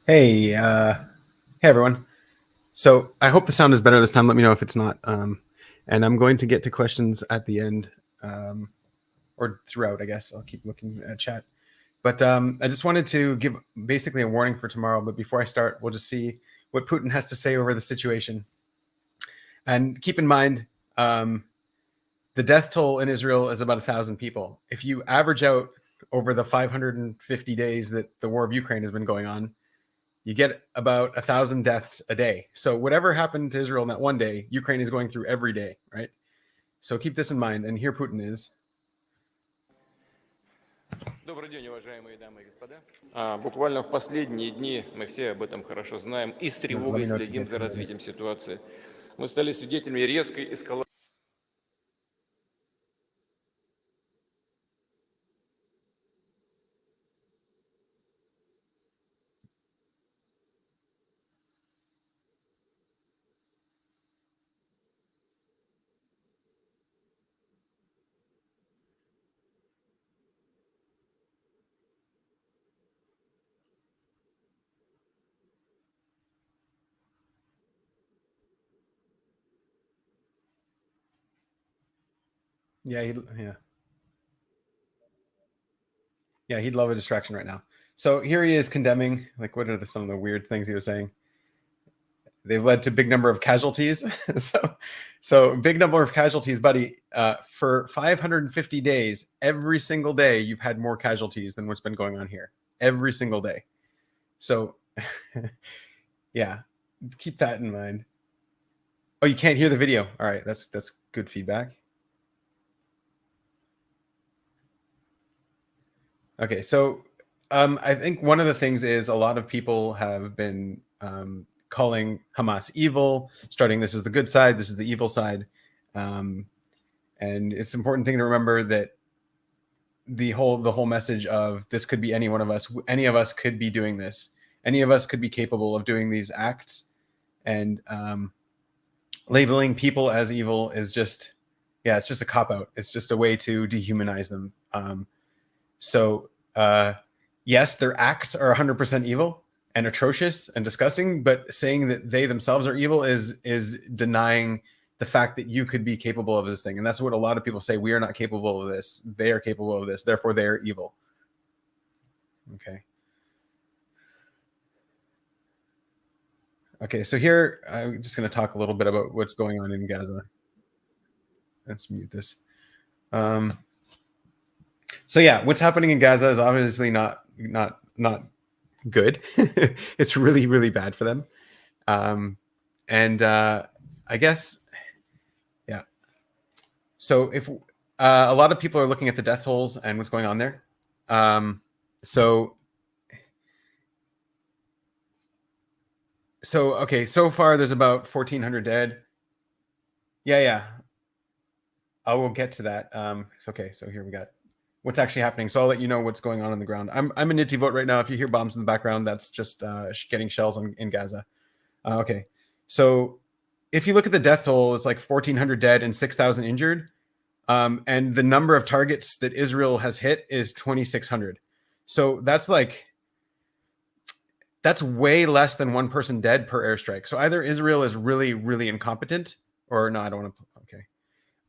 Hey everyone. So I hope the sound is better this time. Let me know if it's not. And I'm going to get to questions at the end, um, or throughout. I guess I'll keep looking at chat. But I just wanted to give basically a warning for tomorrow. But before I start, we'll just see what Putin has to say over the situation. And keep in mind, the death toll in Israel is about 1,000 people. If you average out over the 550 days that the war of Ukraine has been going on, you get about 1,000 deaths a day. So whatever happened to Israel in that one day, Ukraine is going through every day, right? So keep this in mind. And here Putin is. Добрый день, уважаемые дамы и господа. Буквально в последние дни, мы все об этом хорошо знаем, и с тревогой следим за развитием ситуации. Мы стали свидетелями резкой эскалации. He'd love a distraction right now. So here he is condemning, like, what are some of the weird things he was saying? They've led to big number of casualties. so big number of casualties, buddy. For 550 days, every single day, you've had more casualties than what's been going on here. Every single day. So, yeah, keep that in mind. Oh, you can't hear the video. All right, that's good feedback. Okay, so I think one of the things is a lot of people have been calling Hamas evil, starting this is the good side, this is the evil side, and it's an important thing to remember that the whole message of this could be any one of us, any of us could be doing this, any of us could be capable of doing these acts, and labeling people as evil is just, yeah, it's just a cop out. It's just a way to dehumanize them. So yes, their acts are 100% evil and atrocious and disgusting, but saying that they themselves are evil is denying the fact that you could be capable of this thing. And that's what a lot of people say. We are not capable of this. They are capable of this. Therefore, they are evil. Okay. Okay, so here I'm just going to talk a little bit about what's going on in Gaza. Let's mute this. So yeah, what's happening in Gaza is obviously not good. It's really, really bad for them. And I guess, yeah. So if a lot of people are looking at the death tolls and what's going on there. So okay, so far there's about 1,400 dead. Yeah. I will get to that. It's okay. So here we got what's actually happening. So I'll let you know what's going on the ground. I'm in Nitivot right now. If you hear bombs in the background, that's just getting shells in Gaza. Okay. So if you look at the death toll, it's like 1,400 dead and 6,000 injured. And the number of targets that Israel has hit is 2,600. So that's way less than one person dead per airstrike. So either Israel is really, really incompetent, or no, I don't want to. Okay.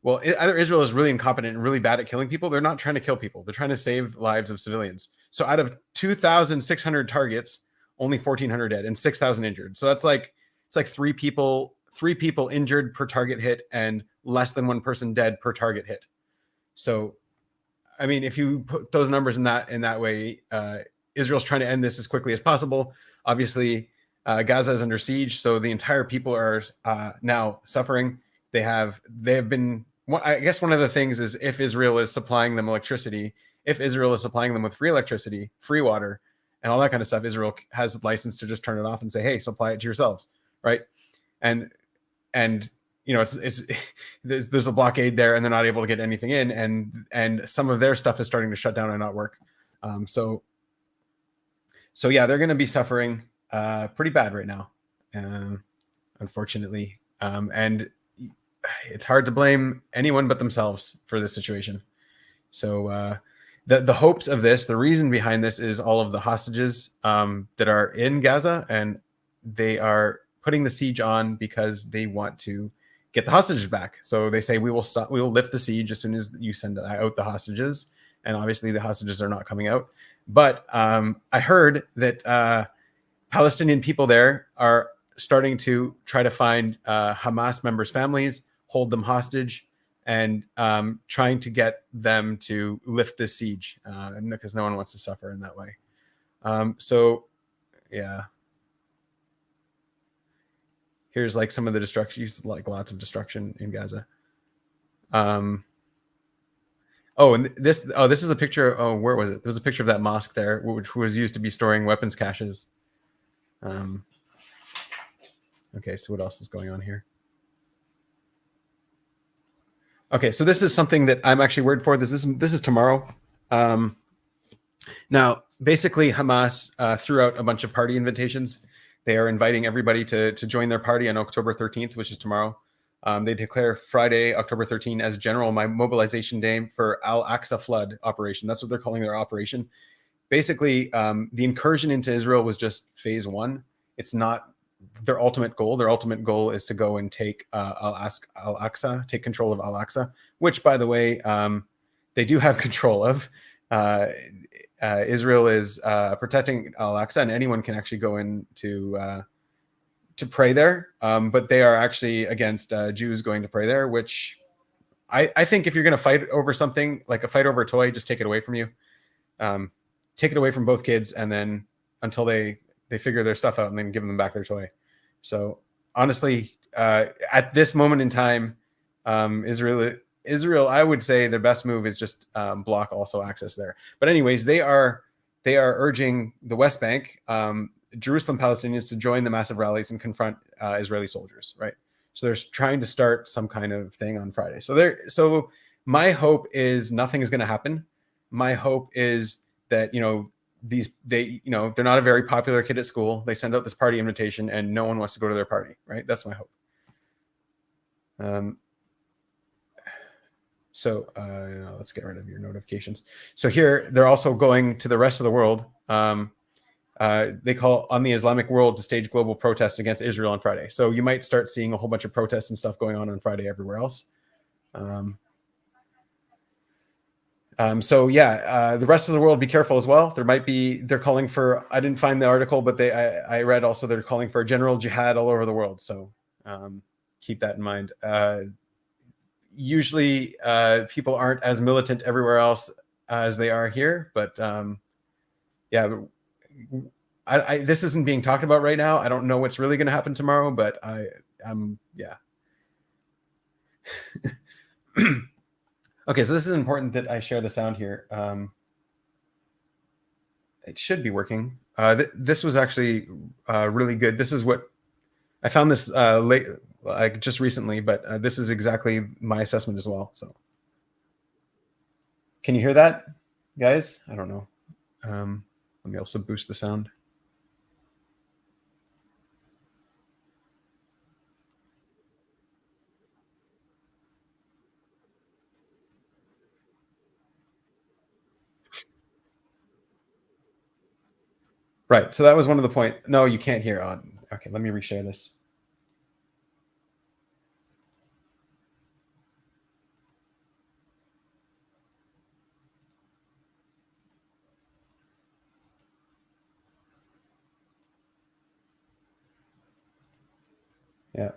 Well, either Israel is really incompetent and really bad at killing people. They're not trying to kill people. They're trying to save lives of civilians. So out of 2,600 targets, only 1,400 dead and 6,000 injured. So that's like, it's like three people injured per target hit and less than one person dead per target hit. So, I mean, if you put those numbers in that way, Israel's trying to end this as quickly as possible. Obviously, Gaza is under siege, so the entire people are now suffering. They have been. I guess one of the things is if Israel is supplying them electricity, if Israel is supplying them with free electricity, free water, and all that kind of stuff, Israel has license to just turn it off and say, "Hey, supply it to yourselves," right? And you know, it's there's a blockade there, and they're not able to get anything in, and some of their stuff is starting to shut down and not work. So yeah, they're going to be suffering pretty bad right now, unfortunately, and it's hard to blame anyone but themselves for this situation. So the hopes of this, the reason behind this is all of the hostages that are in Gaza, and they are putting the siege on because they want to get the hostages back. So they say we will lift the siege as soon as you send out the hostages, and obviously the hostages are not coming out. But I heard that Palestinian people there are starting to try to find Hamas members' families, hold them hostage, and trying to get them to lift this siege because no one wants to suffer in that way. So, yeah. Here's like some of the destruction, like lots of destruction in Gaza. And this is a picture. Oh, where was it? There was a picture of that mosque there, which was used to be storing weapons caches. Okay, so what else is going on here? Okay, so this is something that I'm actually worried for. This is tomorrow. Now, basically, Hamas threw out a bunch of party invitations. They are inviting everybody to join their party on October 13th, which is tomorrow. They declare Friday, October 13th, as general mobilization day for Al-Aqsa flood operation. That's what they're calling their operation. Basically, the incursion into Israel was just phase one. It's not their ultimate goal. Their ultimate goal is to go and take Al-Aqsa, take control of Al-Aqsa, which, by the way, they do have control of. Israel is protecting Al-Aqsa, and anyone can actually go in to pray there. But they are actually against Jews going to pray there, which I think if you're going to fight over something, like a fight over a toy, just take it away from you. Take it away from both kids, and then until they figure their stuff out, and then give them back their toy. So honestly, at this moment in time, Israel, I would say the best move is just block also access there. But anyways, they are urging the West Bank, Jerusalem Palestinians to join the massive rallies and confront Israeli soldiers, right? So they're trying to start some kind of thing on Friday. So my hope is nothing is going to happen. My hope is that, they're not a very popular kid at school. They send out this party invitation and no one wants to go to their party, right? That's my hope. So let's get rid of your notifications. So here, they're also going to the rest of the world. They call on the Islamic world to stage global protests against Israel on Friday. So you might start seeing a whole bunch of protests and stuff going on Friday everywhere else. The rest of the world, be careful as well. They're calling for, I didn't find the article, but I read also they're calling for a general jihad all over the world. So keep that in mind. Usually people aren't as militant everywhere else as they are here, but this isn't being talked about right now. I don't know what's really going to happen tomorrow, but Okay, so this is important that I share the sound here. It should be working. This was actually really good. This is what I found this just recently, but this is exactly my assessment as well. So, can you hear that, guys? I don't know. Let me also boost the sound. Right. So that was one of the points. No, you can't hear on. Okay, let me reshare this. Yeah.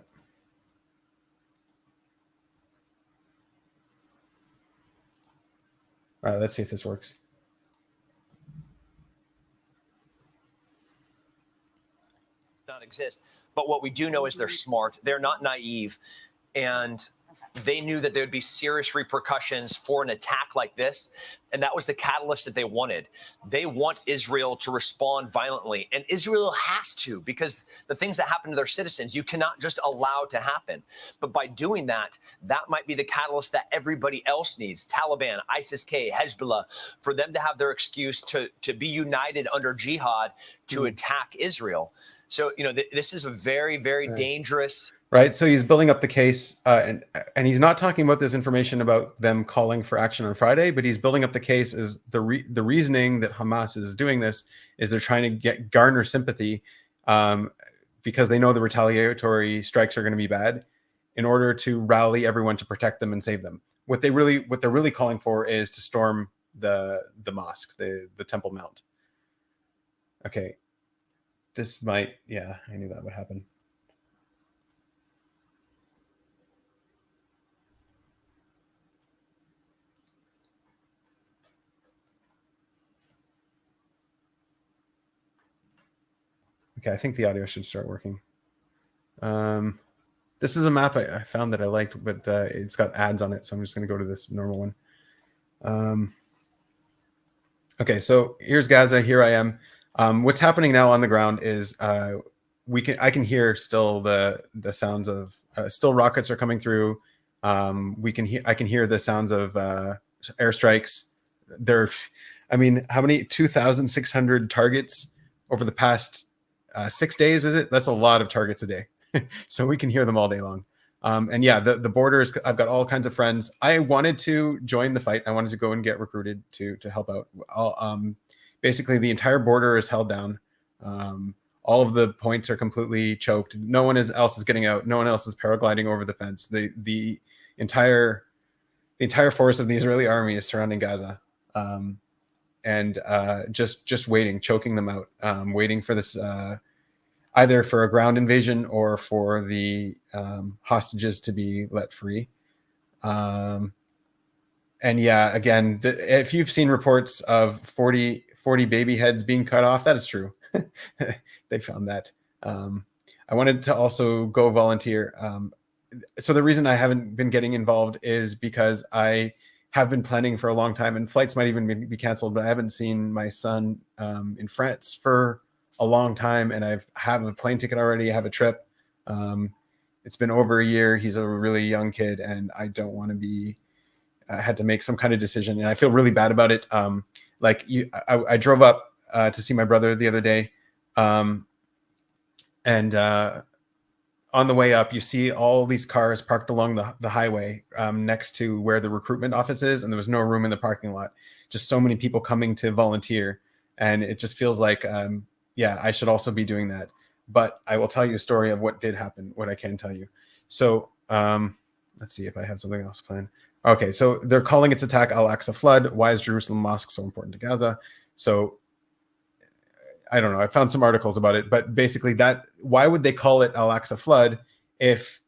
All right, let's see if this works. Not exist. But what we do know is they're smart. They're not naive. And they knew that there would be serious repercussions for an attack like this. And that was the catalyst that they wanted. They want Israel to respond violently. And Israel has to, because the things that happen to their citizens, you cannot just allow to happen. But by doing that, that might be the catalyst that everybody else needs. Taliban, ISIS-K, Hezbollah, for them to have their excuse to be united under jihad to attack Israel. So, this is a very, very dangerous. right? So he's building up the case, and he's not talking about this information about them calling for action on Friday, but he's building up the case as the reasoning that Hamas is doing this is they're trying to garner sympathy, because they know the retaliatory strikes are going to be bad, in order to rally everyone to protect them and save them. What they're really calling for is to storm the mosque, the Temple Mount. Okay, this might, yeah, I knew that would happen. Okay, I think the audio should start working. This is a map I found that I liked, but it's got ads on it, so I'm just going to go to this normal one. Okay, so here's Gaza. Here I am. What's happening now on the ground is I can hear still the sounds of still rockets are coming through. I can hear the sounds of airstrikes. I mean, how many? 2,600 targets over the past 6 days, is it? That's a lot of targets a day. So we can hear them all day long. And yeah, the borders, I've got all kinds of friends. I wanted to join the fight. I wanted to go and get recruited to help out. Basically, the entire border is held down. All of the points are completely choked. No one else is getting out. No one else is paragliding over the fence. The entire force of the Israeli army is surrounding Gaza, and just waiting, choking them out, waiting for this. Either for a ground invasion or for the hostages to be let free. And yeah, again, if you've seen reports of 40 baby heads being cut off, that is true. They found that. I wanted to also go volunteer. So the reason I haven't been getting involved is because I have been planning for a long time, and flights might even be canceled, but I haven't seen my son in France for a long time, and I have a plane ticket already. I have a trip. It's been over a year. He's a really young kid, and I don't want to be. I had to make some kind of decision, and I feel really bad about it. I drove up to see my brother the other day, and on the way up, you see all these cars parked along the highway next to where the recruitment office is, and there was no room in the parking lot. Just so many people coming to volunteer, and it just feels like. Yeah, I should also be doing that. But I will tell you a story of what did happen, what I can tell you. So let's see if I have something else planned. Okay, so they're calling its attack Al-Aqsa flood. Why is Jerusalem mosque so important to Gaza? So I don't know. I found some articles about it, but basically why would they call it Al-Aqsa flood if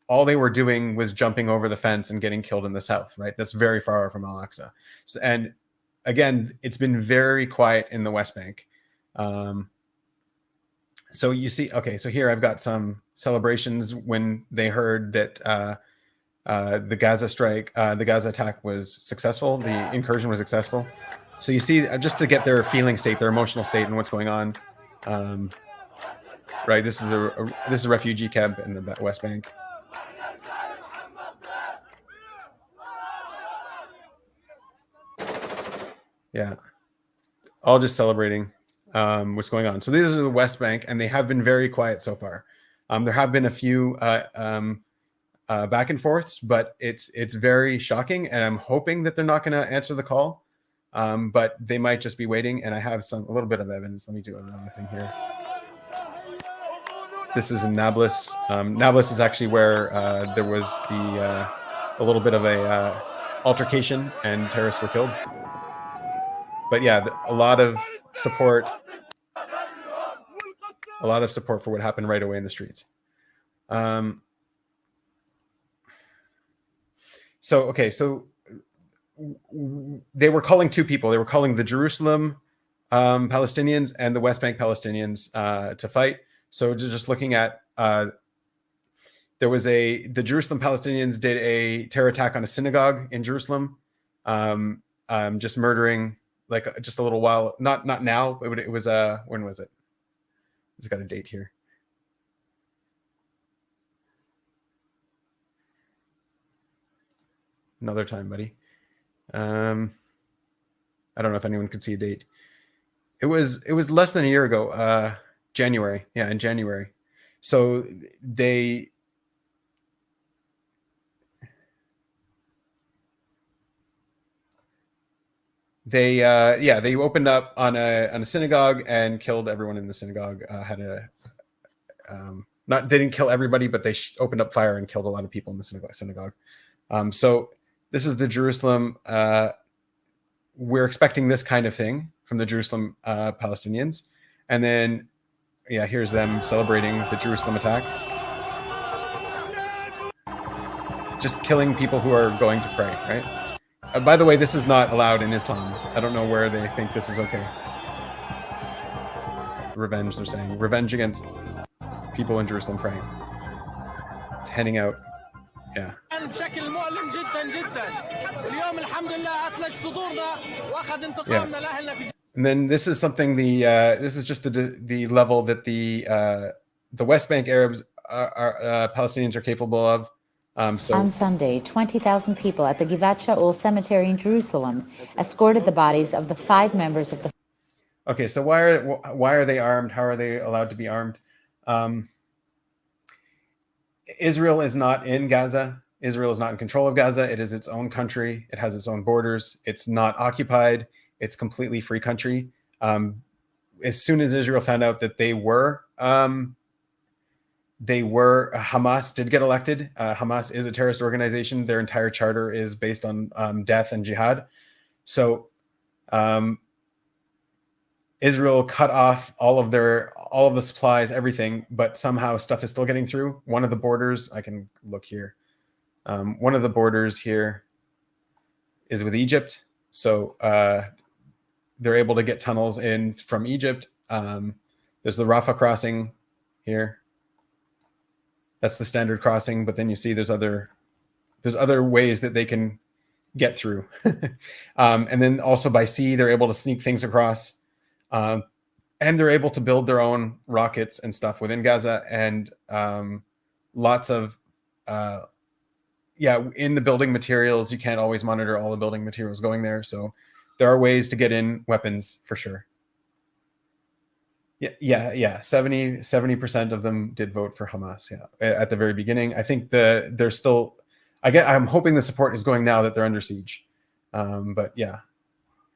all they were doing was jumping over the fence and getting killed in the south, right? That's very far from Al-Aqsa. So, and again, it's been very quiet in the West Bank. So you see, okay, so here I've got some celebrations when they heard that the Gaza strike, the Gaza attack was successful, the incursion was successful. So you see, just to get their feeling state, their emotional state, and what's going on. Right, this is a refugee camp in the West Bank. Yeah, all just celebrating. What's going on. So these are the West Bank, and they have been very quiet so far. There have been a few back and forths, but it's very shocking, and I'm hoping that they're not going to answer the call, but they might just be waiting, and I have a little bit of evidence. Let me do another thing here. This is in Nablus. Nablus is actually where there was a little bit of a altercation, and terrorists were killed. But yeah, a lot of support. A lot of support for what happened right away in the streets. So they were calling two people. They were calling the Jerusalem Palestinians and the West Bank Palestinians to fight. So just looking at, the Jerusalem Palestinians did a terror attack on a synagogue in Jerusalem, just murdering, like, just a little while, not now, but it was, when was it? It's got a date here. Another time, buddy. I don't know if anyone can see a date. It was less than a year ago, January. Yeah, in January. So they they they opened up on a synagogue and killed everyone in the synagogue. Had a not they didn't kill everybody, but they opened up fire and killed a lot of people in the synagogue. So this is the Jerusalem. We're expecting this kind of thing from the Jerusalem Palestinians, and then here's them celebrating the Jerusalem attack, just killing people who are going to pray, right? By the way, this is not allowed in Islam. I don't know where they think this is okay. Revenge, they're saying. Revenge against people in Jerusalem praying. It's heading out. Yeah. بشكل مؤلم جدا جدا. اليوم الحمد لله أثلج صدورنا وأخذ انتقامنا لأهلنا في. And then this is something this is just the level that the West Bank Arabs Palestinians are capable of. So on Sunday, 20,000 people at the Givat Shaul cemetery in Jerusalem escorted the bodies of the 5 members of the. Okay, so why are they armed? How are they allowed to be armed? Israel is not in Gaza. Israel is not in control of Gaza. It is its own country. It has its own borders. It's not occupied. It's completely free country. As soon as Israel found out that they were Hamas did get elected. Hamas is a terrorist organization. Their entire charter is based on death and jihad. So Israel cut off all of the supplies, everything, but somehow stuff is still getting through. One of the borders, I can look here. One of the borders here is with Egypt. So they're able to get tunnels in from Egypt. There's the Rafah crossing here. That's the standard crossing, but then you see there's other ways that they can get through. And then also by sea, they're able to sneak things across. And they're able to build their own rockets and stuff within Gaza, and lots of in the building materials, you can't always monitor all the building materials going there. So there are ways to get in weapons for sure. Yeah. 70% of them did vote for Hamas. Yeah. At the very beginning, I think they're still, I'm hoping the support is going now that they're under siege. But yeah.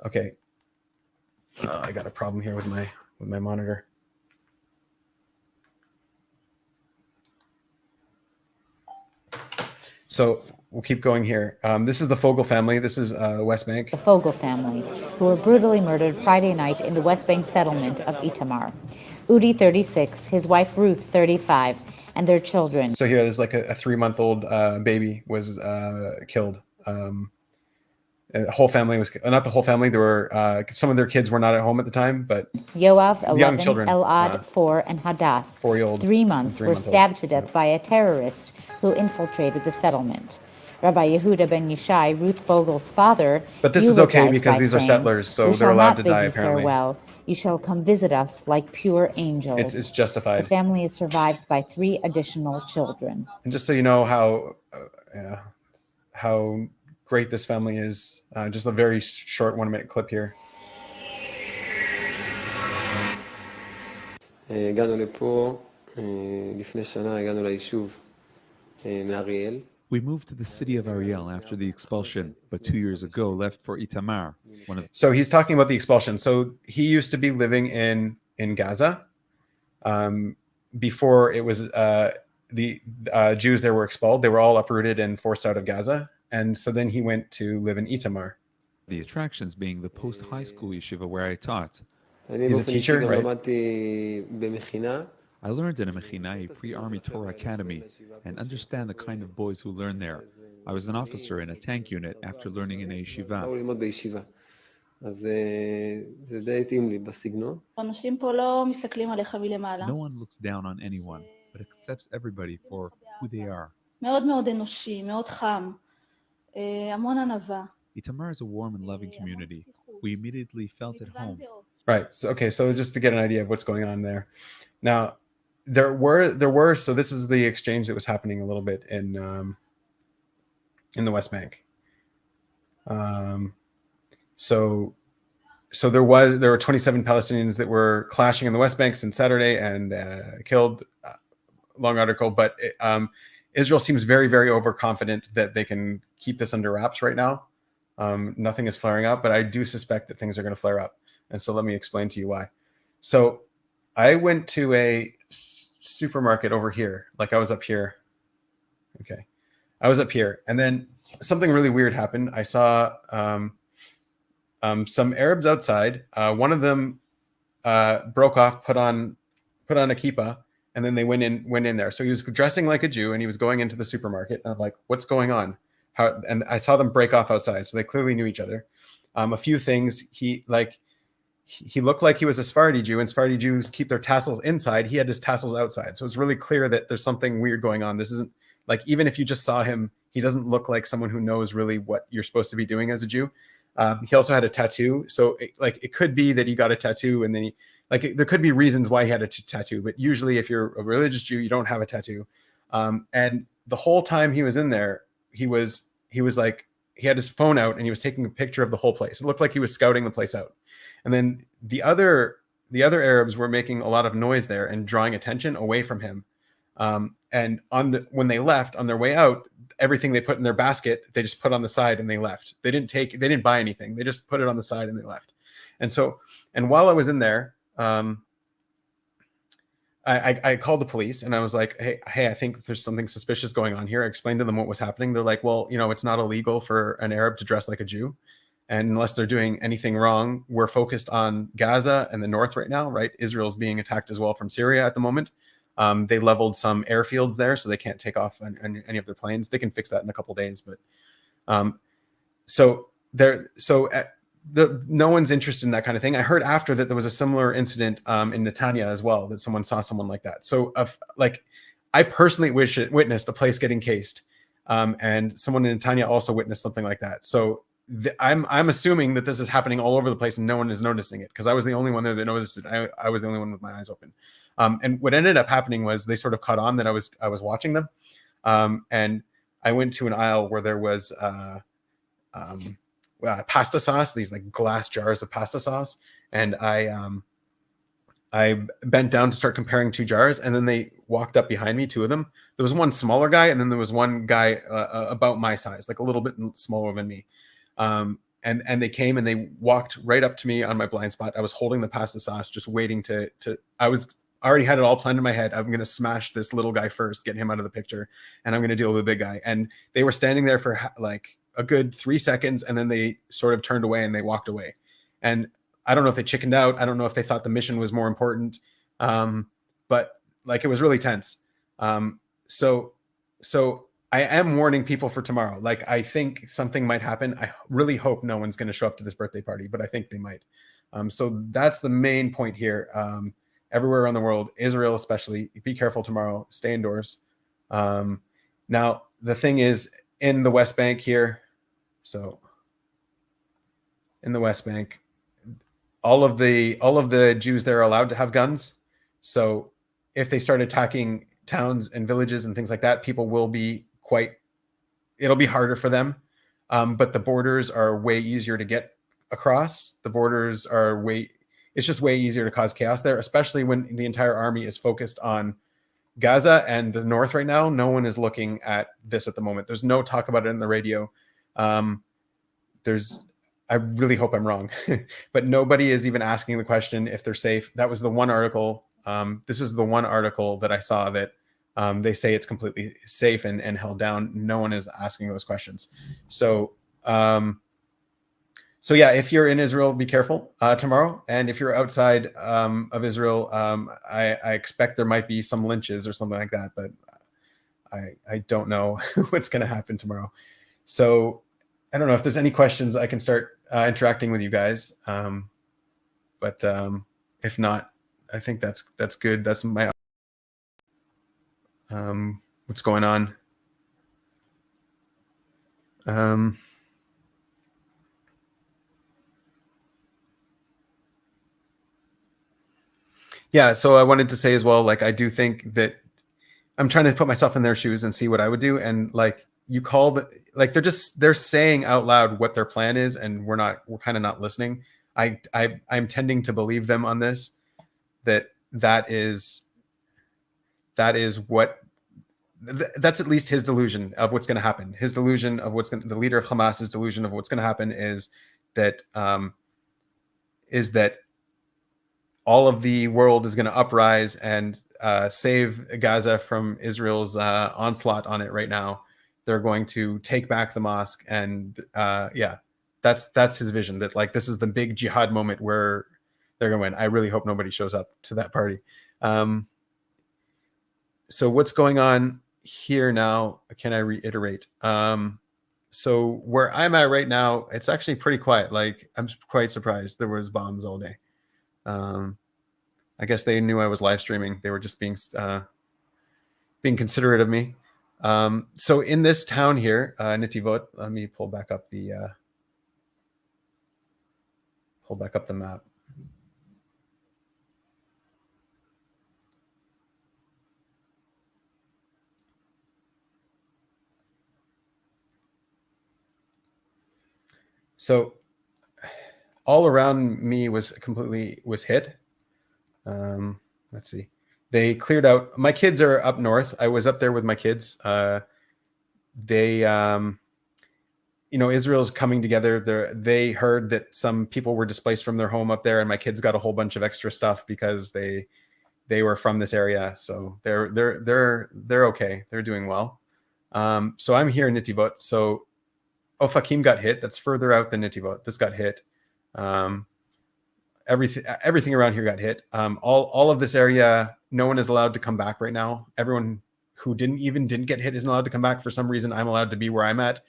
Okay. I got a problem here with my monitor. So we'll keep going here. This is the Fogel family. This is the West Bank. The Fogel family, who were brutally murdered Friday night in the West Bank settlement of Itamar. Udi, 36, his wife Ruth, 35, and their children. So here, there's like a 3-month-old baby was killed. The whole family was not the whole family. There were some of their kids were not at home at the time, but Yoav, 11, young children, Elad, 4, and Hadass, 4-year-old, 3 months, were stabbed to death by a terrorist who infiltrated the settlement. Rabbi Yehuda ben Yishai, Ruth Fogel's father, but this is okay because these are settlers, so they're allowed to die. Apparently, farewell. You shall come visit us like pure angels. It's justified. The family is survived by 3 additional children. And just so you know how great this family is, just a very short 1-minute clip here. הגענו לפה, לפני שנה הגענו ליישוב מאריאל. We moved to the city of Ariel after the expulsion, but 2 years ago left for Itamar. So he's talking about the expulsion. So he used to be living in Gaza before it was the Jews there were expelled. They were all uprooted and forced out of Gaza. And so then he went to live in Itamar. The attractions being the post-high school yeshiva where I taught. He's a teacher, right? I learned in a mechina, a pre-army Torah academy, and understand the kind of boys who learn there. I was an officer in a tank unit after learning in a yeshiva. No one looks down on anyone, but accepts everybody for who they are. Itamar is a warm and loving community. We immediately felt at home. Right. So, okay. So just to get an idea of what's going on there. Now, there were. So this is the exchange that was happening a little bit in the West Bank. So there were 27 Palestinians that were clashing in the West Bank since Saturday and killed. Long article, but Israel seems very, very overconfident that they can keep this under wraps right now. Nothing is flaring up, but I do suspect that things are going to flare up. And so let me explain to you why. So I went to a supermarket over here. Like I was up here. Okay. I was up here. And then something really weird happened. I saw some Arabs outside. One of them broke off, put on a kippah, and then they went in there. So he was dressing like a Jew and he was going into the supermarket. And I'm like, what's going on? And I saw them break off outside. So they clearly knew each other. A few things. He looked like he was a Sephardi Jew, and Sephardi Jews keep their tassels inside. He had his tassels outside. So it's really clear that there's something weird going on. This isn't like, even if you just saw him, he doesn't look like someone who knows really what you're supposed to be doing as a Jew. He also had a tattoo. So it could be that he got a tattoo and then there could be reasons why he had a tattoo, but usually if you're a religious Jew, you don't have a tattoo. And the whole time he was in there, he was like, he had his phone out and he was taking a picture of the whole place. It looked like he was scouting the place out. And then the other Arabs were making a lot of noise there and drawing attention away from him. And when they left on their way out, everything they put in their basket, they just put on the side and they left. They didn't buy anything. They just put it on the side and they left. And while I was in there, I called the police and I was like, hey, I think there's something suspicious going on here. I explained to them what was happening. They're like, well, it's not illegal for an Arab to dress like a Jew. And unless they're doing anything wrong, we're focused on Gaza and the north right now, right? Israel's being attacked as well from Syria at the moment. They leveled some airfields there, so they can't take off on any of their planes. They can fix that in a couple of days, but no one's interested in that kind of thing. I heard after that there was a similar incident in Netanya as well, that someone saw someone like that. So I personally witnessed a place getting cased, and someone in Netanya also witnessed something like that. So I'm assuming that this is happening all over the place and no one is noticing it, because I was the only one there that noticed it. I was the only one with my eyes open. And what ended up happening was they sort of caught on that I was watching them. And I went to an aisle where there was pasta sauce, these like glass jars of pasta sauce. And I bent down to start comparing two jars. And then they walked up behind me, two of them. There was one smaller guy, and then there was one guy about my size, like a little bit smaller than me. And they came and they walked right up to me on my blind spot. I was holding the pasta sauce, just waiting I already had it all planned in my head. I'm going to smash this little guy first, get him out of the picture, and I'm going to deal with the big guy. And they were standing there for like a good 3 seconds, and then they sort of turned away and they walked away. And I don't know if they chickened out. I don't know if they thought the mission was more important. But like, it was really tense. So I am warning people for tomorrow. Like, I think something might happen. I really hope no one's going to show up to this birthday party, but I think they might. So that's the main point here. Everywhere around the world, Israel especially, be careful tomorrow. Stay indoors. Now, the thing is, in the West Bank here, so in the West Bank, all of the Jews there are allowed to have guns. So if they start attacking towns and villages and things like that, people will be it'll be harder for them. But the borders are way easier to get across. The borders are it's just way easier to cause chaos there, especially when the entire army is focused on Gaza and the north right now. No one is looking at this at the moment. There's no talk about it in the radio. I really hope I'm wrong, but nobody is even asking the question if they're safe. That was the one article. This is the one article that I saw that they say it's completely safe and held down. No one is asking those questions. So yeah, if you're in Israel, be careful tomorrow. And if you're outside of Israel, I expect there might be some lynches or something like that, but I don't know what's going to happen tomorrow. So I don't know if there's any questions. I can start interacting with you guys. But if not, I think that's good. That's my what's going on. Yeah, so I wanted to say as well, like, I do think that I'm trying to put myself in their shoes and see what I would do. And like, they're saying out loud what their plan is, and we're kind of not listening. I'm tending to believe them on this, that is what that's at least his delusion of what's going to happen. His delusion of the leader of Hamas's delusion of what's going to happen is that all of the world is going to uprise and save Gaza from Israel's onslaught on it right now. They're going to take back the mosque, and that's his vision. That like this is the big jihad moment where they're going to win. I really hope nobody shows up to that party. So what's going on here now? Can I reiterate? So where I'm at right now, it's actually pretty quiet. Like I'm quite surprised there was bombs all day. I guess they knew I was live streaming. They were just being considerate of me. So in this town here, Netivot, let me pull back up the map. So all around me was hit. Let's see. They cleared out. My kids are up north. I was up there with my kids. Israel's coming together. They heard that some people were displaced from their home up there, and my kids got a whole bunch of extra stuff because they were from this area. So they're okay. They're doing well. So I'm here in Netivot. So Ofakim got hit. That's further out than Netivot. This got hit. Everything around here got hit. All of this area, no one is allowed to come back right now. Everyone who didn't get hit isn't allowed to come back. For some reason, I'm allowed to be where I'm at.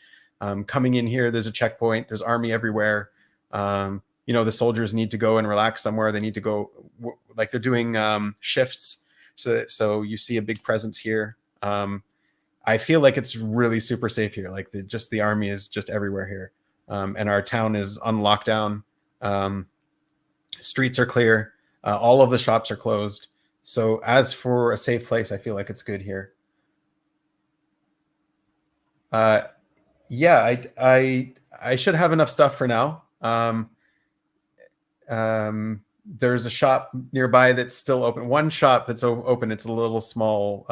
Coming in here, there's a checkpoint. There's army everywhere. The soldiers need to go and relax somewhere. They need to go, like they're doing shifts. So you see a big presence here. I feel like it's really super safe here. Like the army is just everywhere here. And our town is on lockdown. Streets are clear. All of the shops are closed. So as for a safe place, I feel like it's good here. I should have enough stuff for now. There's a shop nearby that's still open. One shop that's open. It's a little small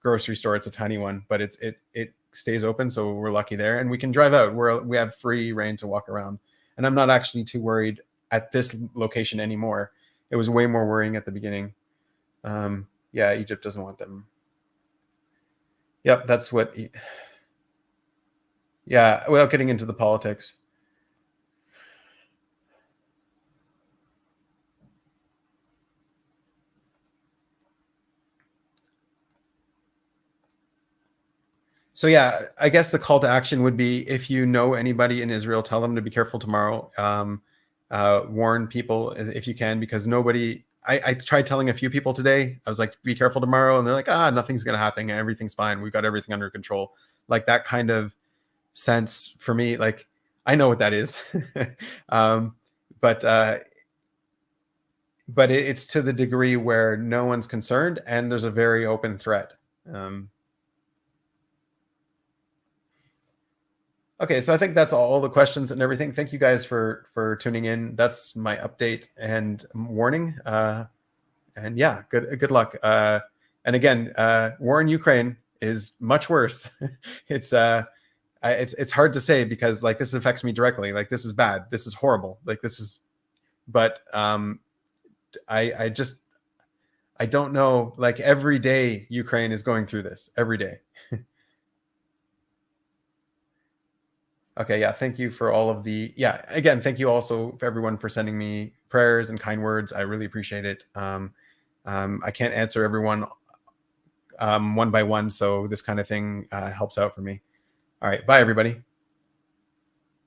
grocery store. It's a tiny one, but it stays open. So we're lucky there, and we can drive out. We have free reign to walk around, and I'm not actually too worried at this location anymore. It was way more worrying at the beginning. Egypt doesn't want them. Yep, that's what. Yeah, without getting into the politics. So yeah, I guess the call to action would be if you know anybody in Israel, tell them to be careful tomorrow. Warn people if you can, because nobody. I tried telling a few people today. I was like, be careful tomorrow, and they're like, nothing's gonna happen, and everything's fine. We've got everything under control. Like that kind of sense for me. Like I know what that is, but it's to the degree where no one's concerned, and there's a very open threat. Okay, so I think that's all the questions and everything. Thank you guys for tuning in. That's my update and warning. And yeah, good luck. And again, war in Ukraine is much worse. It's hard to say because like this affects me directly. Like this is bad. This is horrible. Like this is, but I don't know. Like every day, Ukraine is going through this every day. Okay, yeah, thank you for all of again, thank you also for everyone for sending me prayers and kind words. I really appreciate it. I can't answer everyone one by one, so this kind of thing helps out for me. All right, bye everybody.